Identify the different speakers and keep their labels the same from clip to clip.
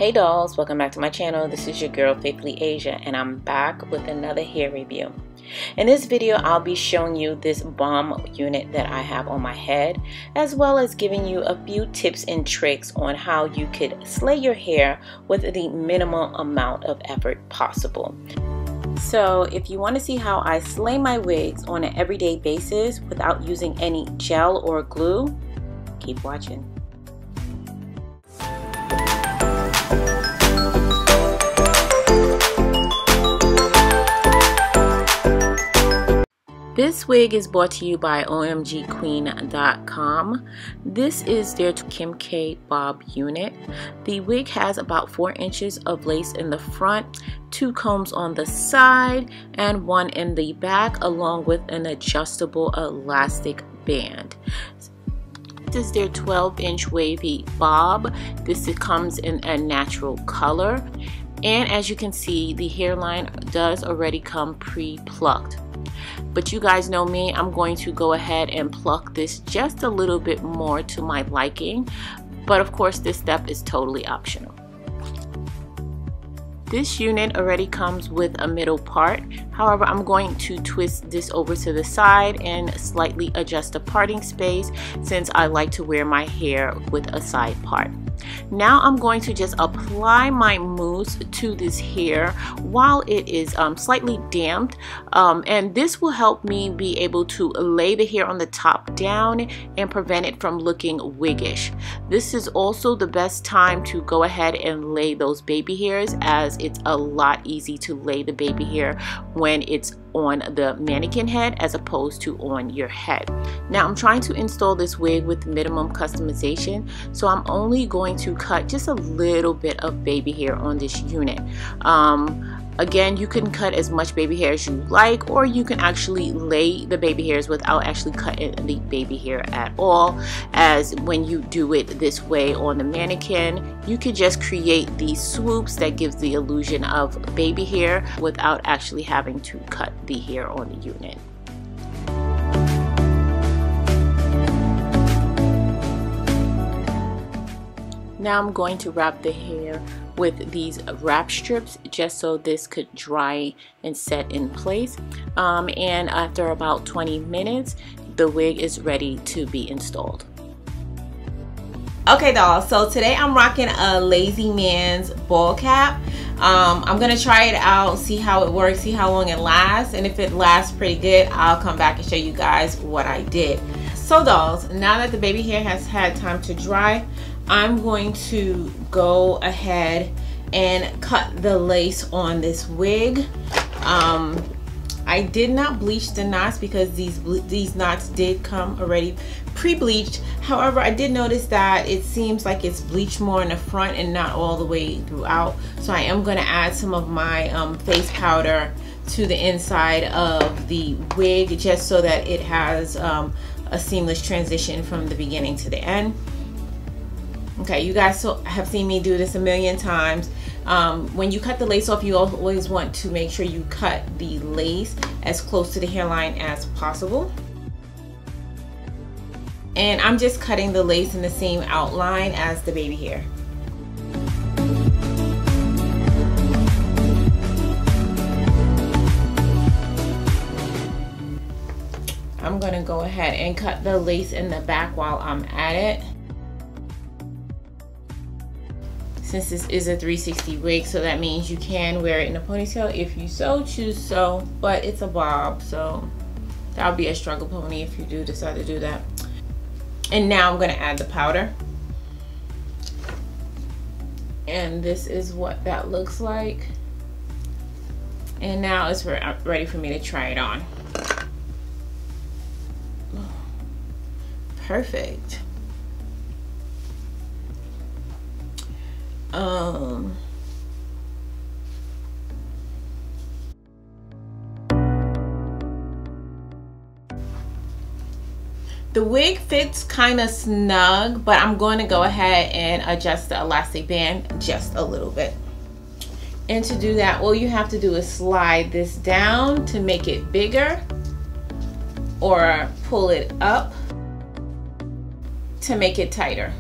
Speaker 1: Hey dolls, welcome back to my channel. This is your girl Faithfully Asia, and I'm back with another hair review. In this video, I'll be showing you this bomb unit that I have on my head, as well as giving you a few tips and tricks on how you could slay your hair with the minimum amount of effort possible. So if you want to see how I slay my wigs on an everyday basis without using any gel or glue, keep watching. This wig is brought to you by OMGQueen.com. This is their Kim K bob unit. The wig has about 4 inches of lace in the front, 2 combs on the side, and 1 in the back, along with an adjustable elastic band. This is their 12-inch wavy bob. This comes in a natural color. And as you can see, the hairline does already come pre-plucked. But you guys know me, I'm going to go ahead and pluck this just a little bit more to my liking. But of course, this step is totally optional. This unit already comes with a middle part. However, I'm going to twist this over to the side and slightly adjust the parting space since I like to wear my hair with a side part. Now I'm going to just apply my mousse to this hair while it is slightly damped, and this will help me be able to lay the hair on the top down and prevent it from looking wiggish. This is also the best time to go ahead and lay those baby hairs, as it's a lot easier to lay the baby hair when it's on the mannequin head as opposed to on your head. Now I'm trying to install this wig with minimum customization, so I'm only going to cut just a little bit of baby hair on this unit. Again, you can cut as much baby hair as you like, or you can actually lay the baby hairs without actually cutting the baby hair at all, as when you do it this way on the mannequin, you can just create these swoops that gives the illusion of baby hair without actually having to cut the hair on the unit. Now I'm going to wrap the hair with these wrap strips just so this could dry and set in place. And after about 20 minutes, the wig is ready to be installed. Okay dolls, so today I'm rocking a Lazy Man's ball cap. I'm gonna try it out, see how it works, see how long it lasts, and if it lasts pretty good, I'll come back and show you guys what I did. So dolls, now that the baby hair has had time to dry, I'm going to go ahead and cut the lace on this wig. I did not bleach the knots because these knots did come already pre-bleached. However, I did notice that it seems like it's bleached more in the front and not all the way throughout. So I am going to add some of my face powder to the inside of the wig just so that it has a seamless transition from the beginning to the end. Okay, you guys have seen me do this a million times. When you cut the lace off, you always want to make sure you cut the lace as close to the hairline as possible. And I'm just cutting the lace in the same outline as the baby hair. I'm gonna go ahead and cut the lace in the back while I'm at it. Since this is a 360 wig, so that means you can wear it in a ponytail if you so choose so, but it's a bob, so that would be a struggle pony if you do decide to do that. And now I'm going to add the powder. And this is what that looks like. And now it's ready for me to try it on. Perfect. The wig fits kind of snug, but I'm going to go ahead and adjust the elastic band just a little bit. And to do that, all you have to do is slide this down to make it bigger, or pull it up to make it tighter.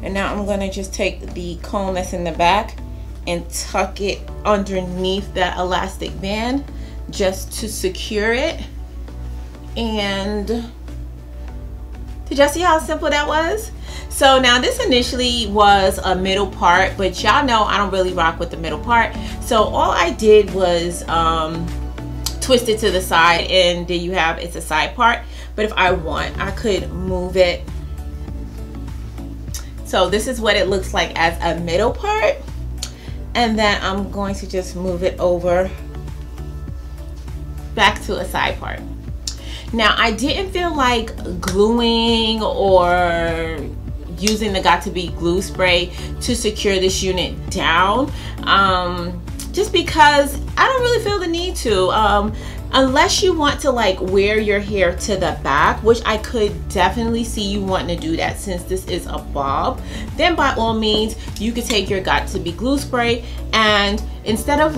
Speaker 1: And now I'm gonna just take the comb that's in the back and tuck it underneath that elastic band just to secure it. And did y'all see how simple that was? So now this initially was a middle part, but y'all know I don't really rock with the middle part. So all I did was twist it to the side, and there you have, it's a side part. But if I want, I could move it. So this is what it looks like as a middle part. And then I'm going to just move it over back to a side part. Now I didn't feel like gluing or using the Got2b glue spray to secure this unit down, just because I don't really feel the need to, unless you want to like wear your hair to the back, which I could definitely see you wanting to do that since this is a bob. Then by all means you could take your Got2b glue spray, and instead of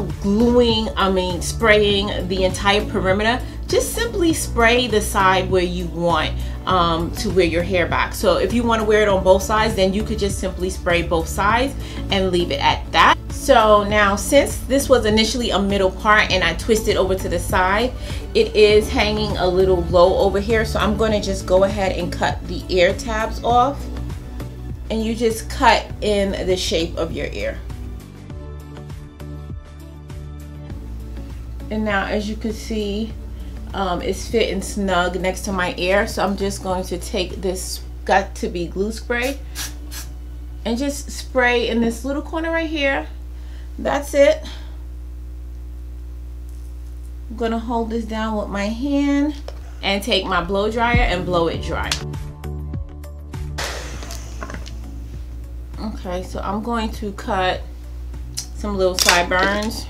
Speaker 1: spraying the entire perimeter, just simply spray the side where you want to wear your hair back. So if you want to wear it on both sides, then you could just simply spray both sides and leave it at that. So now, since this was initially a middle part and I twisted over to the side, it is hanging a little low over here. So I'm going to just go ahead and cut the ear tabs off, and you just cut in the shape of your ear. And now, as you can see, it's fitting snug next to my ear. So I'm just going to take this Got2b glue spray and just spray in this little corner right here. That's it. I'm gonna hold this down with my hand and take my blow dryer and blow it dry. Okay, so I'm going to cut some little sideburns.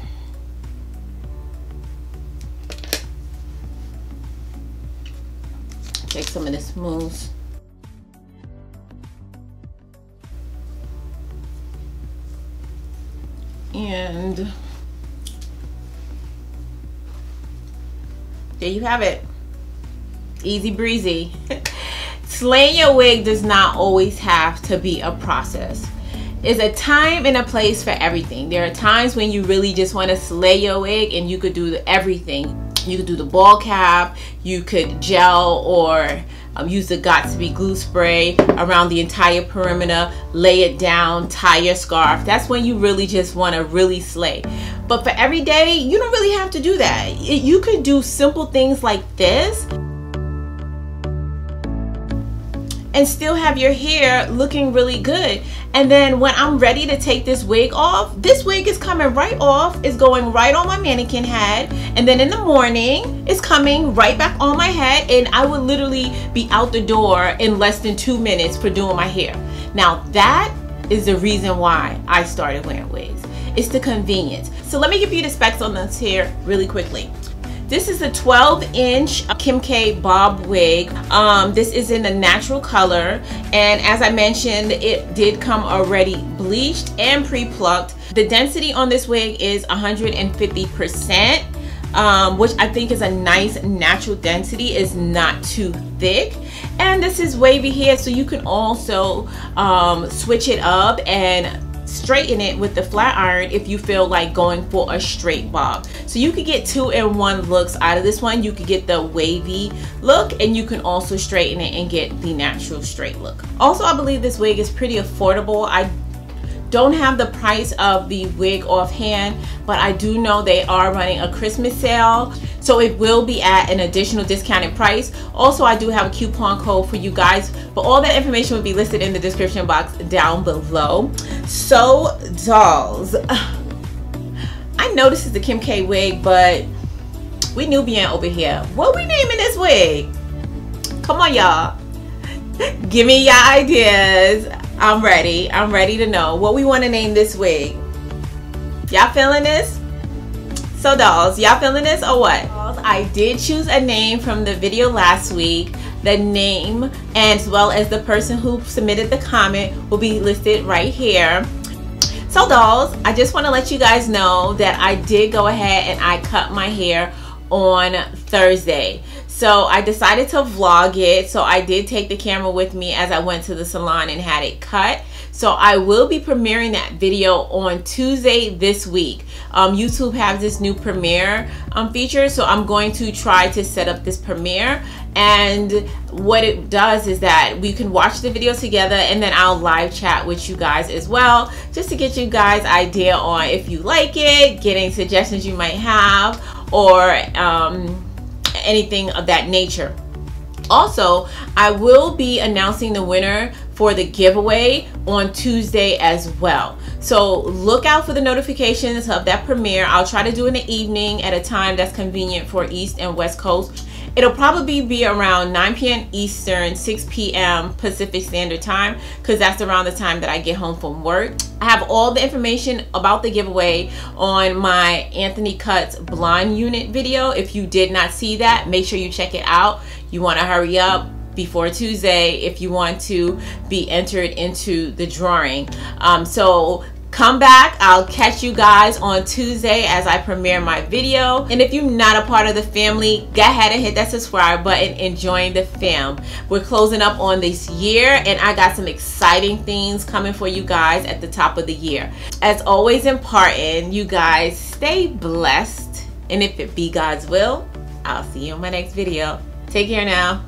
Speaker 1: Take some of this mousse. And there you have it. Easy breezy. Slaying your wig does not always have to be a process. There's a time and a place for everything. There are times when you really just want to slay your wig and you could do everything. You could do the ball cap, you could gel or use the Got2b glue spray around the entire perimeter, lay it down, tie your scarf. That's when you really just want to really slay. But for every day, you don't really have to do that. You could do simple things like this and still have your hair looking really good. And then when I'm ready to take this wig off, this wig is coming right off. It's going right on my mannequin head. And then in the morning, it's coming right back on my head. And I would literally be out the door in less than 2 minutes for doing my hair. Now that is the reason why I started wearing wigs. It's the convenience. So let me give you the specs on this hair really quickly. This is a 12-inch Kim K bob wig. This is in the natural color, and as I mentioned, it did come already bleached and pre-plucked. The density on this wig is 150%, which I think is a nice natural density. It's not too thick. And this is wavy hair, so you can also switch it up and straighten it with the flat iron if you feel like going for a straight bob. So you could get 2-in-1 looks out of this one. You could get the wavy look, and you can also straighten it and get the natural straight look. Also, I believe this wig is pretty affordable. I don't have the price of the wig offhand, but I do know they are running a Christmas sale, so it will be at an additional discounted price. Also, I do have a coupon code for you guys, but all that information will be listed in the description box down below. So dolls, I know this is the Kim K wig, but we Nubian over here. What we naming this wig? Come on, y'all. Give me your ideas. I'm ready to know what we want to name this wig. Y'all feeling this? So dolls, y'all feeling this or what? I did choose a name from the video last week. The name as well as the person who submitted the comment will be listed right here. So dolls, I just want to let you guys know that I did go ahead and I cut my hair on Thursday. So I decided to vlog it. So I did take the camera with me as I went to the salon and had it cut. So I will be premiering that video on Tuesday this week. YouTube has this new premiere feature, so I'm going to try to set up this premiere. And what it does is that we can watch the video together, and then I'll live chat with you guys as well, just to get you guys idea on if you like it, getting suggestions you might have, or anything of that nature. Also, I will be announcing the winner for the giveaway on Tuesday as well. So look out for the notifications of that premiere. I'll try to do it in the evening at a time that's convenient for East and West Coast. It'll probably be around 9 p.m. Eastern, 6 p.m. Pacific Standard Time, because that's around the time that I get home from work. I have all the information about the giveaway on my Anthony Cuts Blonde Unit video. If you did not see that, make sure you check it out. You want to hurry up before Tuesday if you want to be entered into the drawing. So come back. I'll catch you guys on Tuesday as I premiere my video. And if you're not a part of the family, go ahead and hit that subscribe button and join the fam. We're closing up on this year, and I got some exciting things coming for you guys at the top of the year. As always important, you guys stay blessed, and if it be God's will, I'll see you in my next video. Take care now.